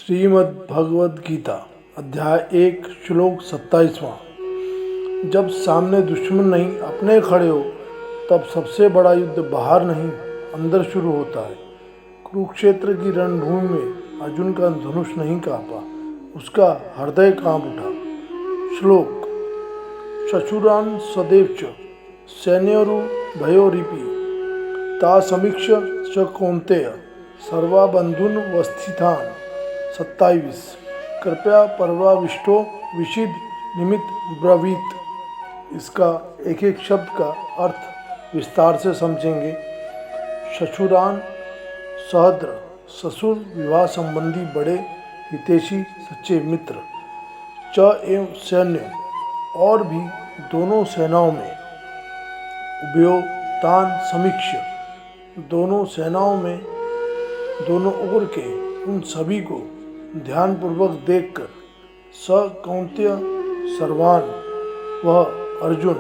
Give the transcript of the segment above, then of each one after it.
श्रीमद् भगवद गीता अध्याय 1 श्लोक 27वां। जब सामने दुश्मन नहीं अपने खड़े हो तब सबसे बड़ा युद्ध बाहर नहीं अंदर शुरू होता है। कुरुक्षेत्र की रणभूमि में अर्जुन का धनुष नहीं कांपा, उसका हृदय कांप उठा। श्लोक शशुरान सदैव सैन्योरु भयोरिपि ता समीक्ष च कौन्तेय सर्वा बंधुन वस्थितान। 27। कृपया परवाविष्टो विशिद निमित्त ब्रवीत। इसका एक एक शब्द का अर्थ विस्तार से समझेंगे। ससुरान सहद्र, ससुर विवाह संबंधी बड़े हितैषी सच्चे मित्र। च एवं सैन्य, और भी दोनों सेनाओं में। उभयो तान समीक्ष, दोनों सेनाओं में दोनों ओर के उन सभी को ध्यानपूर्वक देखकर। स कौन्तेय सर्वान, वह अर्जुन,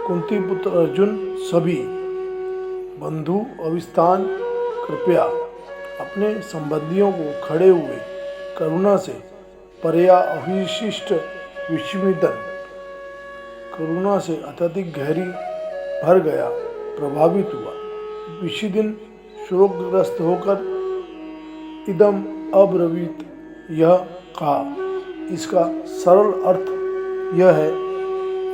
कुंती पुत्र अर्जुन सभी। बंधु अविस्तान, कृपया अपने संबंधियों को खड़े हुए करुणा से परया अविशिष्ट विस्मितन, करुणा से अत्यधिक गहरी भर गया, प्रभावित हुआ। विषिदिन, शोकग्रस्त होकर। इदम अब्रवीत, यह कहा। इसका सरल अर्थ यह है,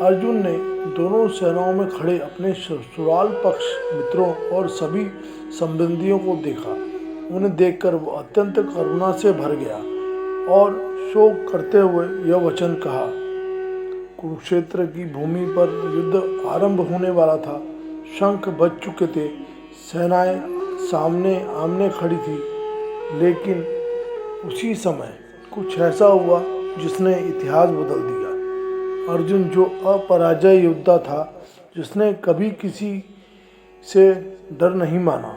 अर्जुन ने दोनों सेनाओं में खड़े अपने ससुराल पक्ष मित्रों और सभी संबंधियों को देखा। उन्हें देखकर वो अत्यंत करुणा से भर गया और शोक करते हुए यह वचन कहा। कुरुक्षेत्र की भूमि पर युद्ध आरंभ होने वाला था। शंख बज चुके थे, सेनाएं सामने आमने खड़ी थी। लेकिन उसी समय कुछ ऐसा हुआ जिसने इतिहास बदल दिया। अर्जुन, जो अपराजय योद्धा था, जिसने कभी किसी से डर नहीं माना,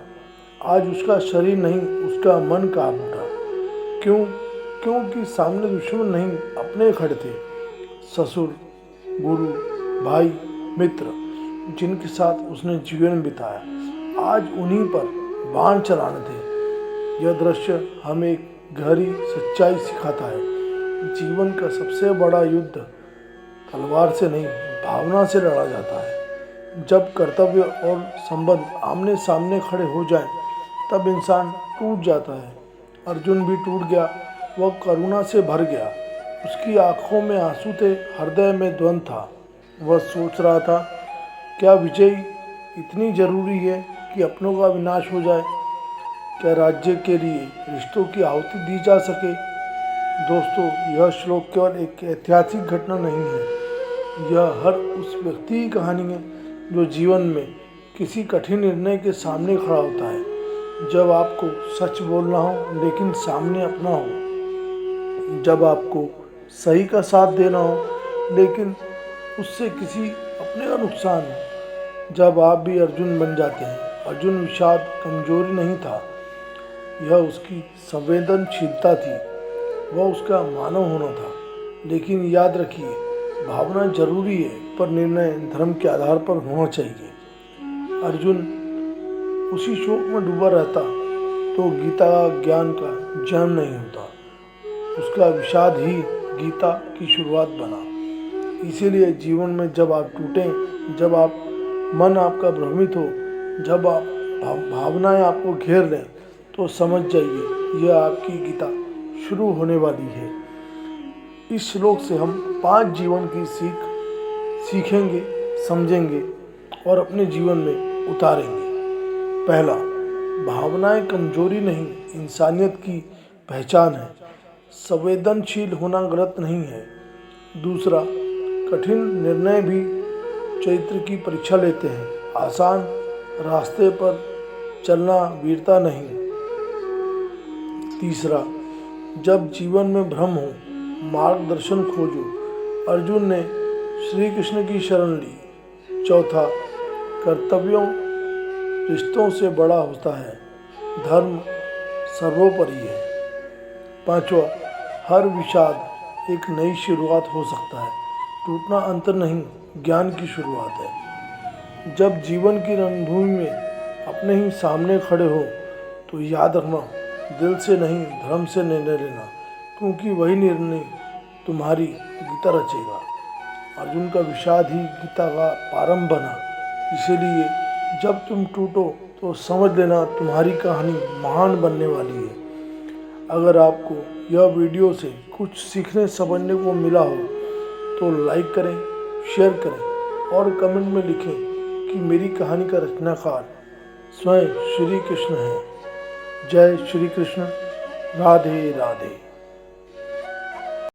आज उसका शरीर नहीं उसका मन कांप उठा। क्यों? क्योंकि सामने दुश्मन नहीं अपने खड़े थे। ससुर, गुरु, भाई, मित्र, जिनके साथ उसने जीवन बिताया, आज उन्हीं पर बाण चलाने थे। यह दृश्य हमें एक गहरी सच्चाई सिखाता है। जीवन का सबसे बड़ा युद्ध तलवार से नहीं, भावना से लड़ा जाता है। जब कर्तव्य और संबंध आमने सामने खड़े हो जाएं, तब इंसान टूट जाता है। अर्जुन भी टूट गया, वह करुणा से भर गया। उसकी आंखों में आंसू थे, हृदय में द्वंद था। वह सोच रहा था, क्या विजय इतनी जरूरी है कि अपनों का विनाश हो जाए? क्या राज्य के लिए रिश्तों की आहुति दी जा सके? दोस्तों, यह श्लोक केवल एक ऐतिहासिक घटना नहीं है, यह हर उस व्यक्ति की कहानी है जो जीवन में किसी कठिन निर्णय के सामने खड़ा होता है। जब आपको सच बोलना हो लेकिन सामने अपना हो, जब आपको सही का साथ देना हो लेकिन उससे किसी अपने का नुकसान हो, जब आप भी अर्जुन बन जाते हैं। अर्जुन विषाद कमजोरी नहीं था, यह उसकी संवेदनशीलता थी, वह उसका मानव होना था। लेकिन याद रखिए, भावना जरूरी है पर निर्णय धर्म के आधार पर होना चाहिए। अर्जुन उसी शोक में डूबा रहता तो गीता ज्ञान का जन्म नहीं होता, उसका विषाद ही गीता की शुरुआत बना। इसीलिए जीवन में जब आप टूटें, जब आप मन आपका भ्रमित हो, जब आप भावनाएं आपको घेर लें, तो समझ जाइए यह आपकी गीता शुरू होने वाली है। इस श्लोक से हम 5 जीवन की सीखेंगे, समझेंगे और अपने जीवन में उतारेंगे। पहला, भावनाएं कमजोरी नहीं, इंसानियत की पहचान है। संवेदनशील होना गलत नहीं है। दूसरा, कठिन निर्णय भी चरित्र की परीक्षा लेते हैं। आसान रास्ते पर चलना वीरता नहीं। तीसरा, जब जीवन में भ्रम हो, मार्गदर्शन खोजो। अर्जुन ने श्री कृष्ण की शरण ली। चौथा, कर्तव्यों रिश्तों से बड़ा होता है, धर्म सर्वोपरि है। पांचवा, हर विषाद एक नई शुरुआत हो सकता है। टूटना अंत नहीं, ज्ञान की शुरुआत है। जब जीवन की रणभूमि में अपने ही सामने खड़े हो तो याद रखना, दिल से नहीं धर्म से निर्णय लेना, क्योंकि वही निर्णय तुम्हारी गीता रचेगा। अर्जुन का विषाद ही गीता का प्रारंभ बना। इसीलिए जब तुम टूटो तो समझ लेना तुम्हारी कहानी महान बनने वाली है। अगर आपको यह वीडियो से कुछ सीखने समझने को मिला हो तो लाइक करें, शेयर करें और कमेंट में लिखें कि मेरी कहानी का रचनाकार स्वयं श्री कृष्ण है। जय श्री कृष्ण। राधे राधे।